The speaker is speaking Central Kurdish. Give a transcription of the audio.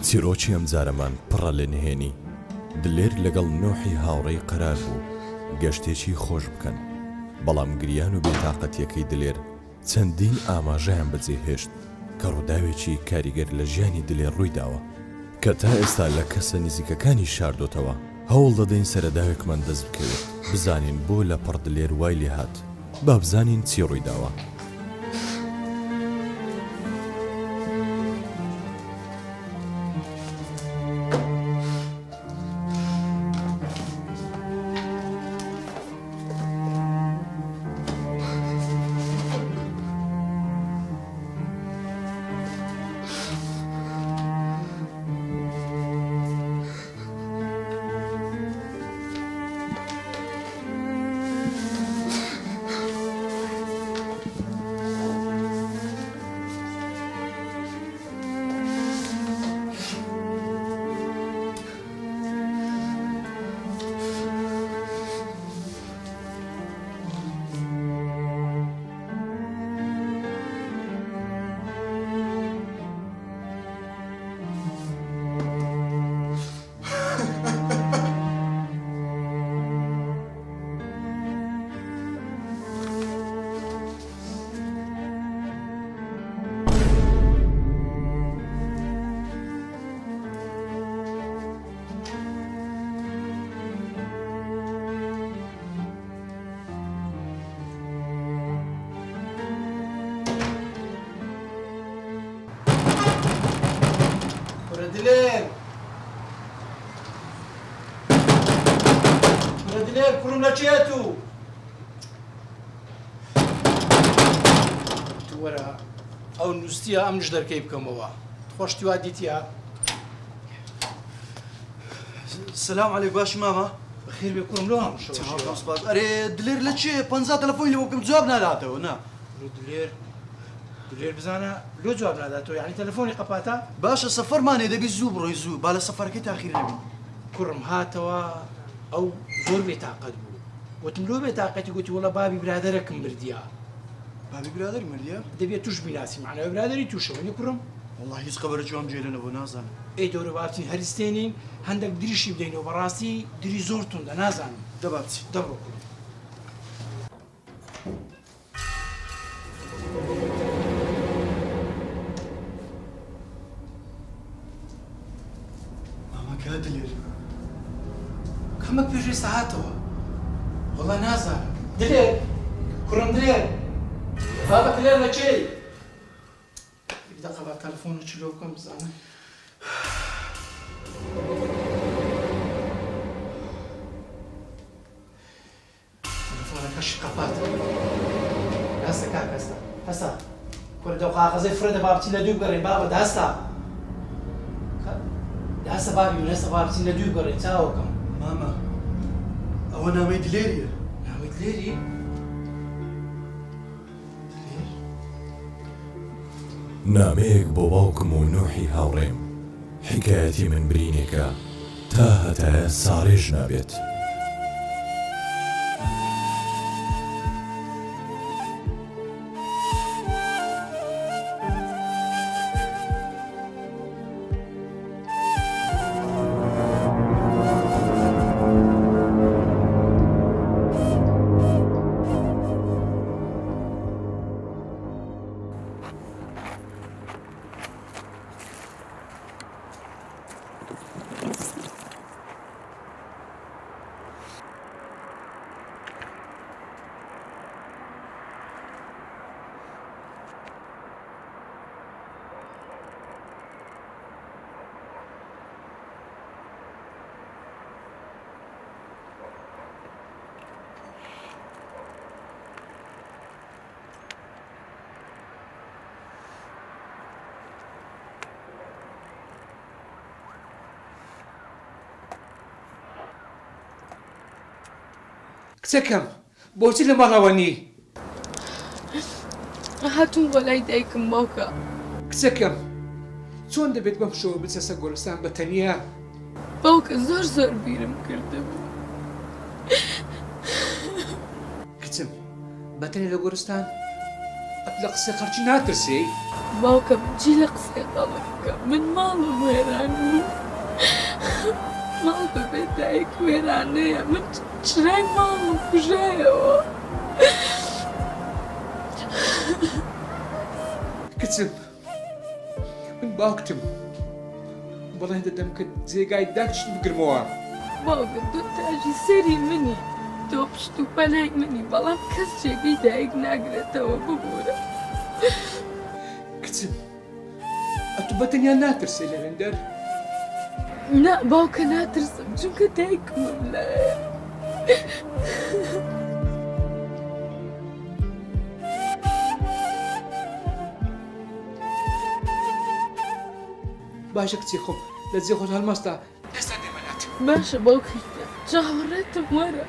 چیرۆکی ئەم جارەمان پڕە لە نهێنی. دلێر لەگەڵ نۆحی هاوڕێی قەرار بوو گەشتێکی خۆش بکەن، بەڵام گریان و بێتاقەتیەکەی دلێر چەندین ئاماژەیان بەجێهێشت کە ڕووداوێکی کاریگەر لە ژیانی دلێر ڕووی داوە کە تا ئێستا لە کەسە نزیکەکانی شاردۆتەوە. هەوڵ دەدەین سەرەداوێکمان دەست بکەوێت بزانین بۆ لە پڕ دلێر وای لێ هات، با بزانین چی ڕووی داوە. دلێر کوڕم لە چێت و تو وەرە ئەو نووسیە ئەم نش دەرکەی بکەمەوە خۆشتی وا دیتیە. سلام علیک باش ماما. بەخێر بێ کوڕم لۆ هەمشەوە. ئەرێ دلێر لە چێ 50 تەلەفۆنی لێ بکەم جواب ناداتەوە. نا دلێر بزانە لۆ جواب ناداتەوە، یعنی تەلەفۆنی قەپاتە. باشە سەفەرمانێ دەبی زوو بڕۆی زوو با لە سەفەرەکەی تاخیر نەبی. کوڕم هاتەوە ئەو زۆر بێتاقەت بوو، وتم لۆ بێتاقەتی گوتی وەڵە بابی برادەرەکەم مردیە. بابی برادەری مردیە؟ دەبێت توش بیناسی، معنەوە برادەری تووشەوە کورم. والله هیچ خەبەرە جوام جێلە نەبوو نازانم. ئەی دەورە بابچین هەرستێنین هەندێک دریشی بدەینەوە، بەڕاستی دری زۆر توندە نازانم. دەبابچی دەبڕۆ کوڕم. ماما کا دلێر کەمەک پێشویستە هاتەوە، وەڵا نازانم. دلێر کوڕم دلێر بابە دلێر لە چێی؟ دەقە با تەلەفۆنە چلۆ بکەم بزانم. تەلەفۆنەکەش قەپاتە. داستە کاک هەستا هەستا کوڕە دەو قاغەزەی فرەدە با بچین لە دوو بگەڕێین بابە داستا. داسە بابی من هەستا با بچین لە دوو بگەڕێین چاوەکەم. ماما ئەوە نامەی دلێریە. نامەی دلێری؟ نامەیەک بۆ باوکم و نۆحی هاوڕێم، حکایەتی من برینێکە تا هەتایە ساڕێژ نابێت. کچەکەم بۆچی لە مەڵەوە نی؟ هاتووم بۆ لای دایکم باوکە. کچەکەم چۆن دەبێت بەم شەوە بچەسە گۆرستان بە تەنیا؟ باوکە زۆر بیرم کرده بوو. کچم بەتەنێ لە گۆرستان؟ ئەتلە قسە خەرچی ناترسی باوکە بچی لە قسەی خەڵکە من ماڵم وێران بوو ماڵ بەبێ دایک وێرانەیە من چرای ماڵم کوژایەوە کچم من باوکتم بەڵێن دەدەم کە جێگای داکشت بگرمەوە باوکە تۆ تاژی سەری منی تۆ پشت و پەنای منی بەڵام کەس جێگەی دایک ناگرێتەوە ببوورە کچم ئەتو بەتەنیا ناترسێ لەوێندەر نا باوکە ناترسم چونکە دایکمم لایە باشە کچی خۆم لە جێ خۆش هەڵمەستا ئێستا دێمەلات باشە باوکەی چاوەڕێتم وەرە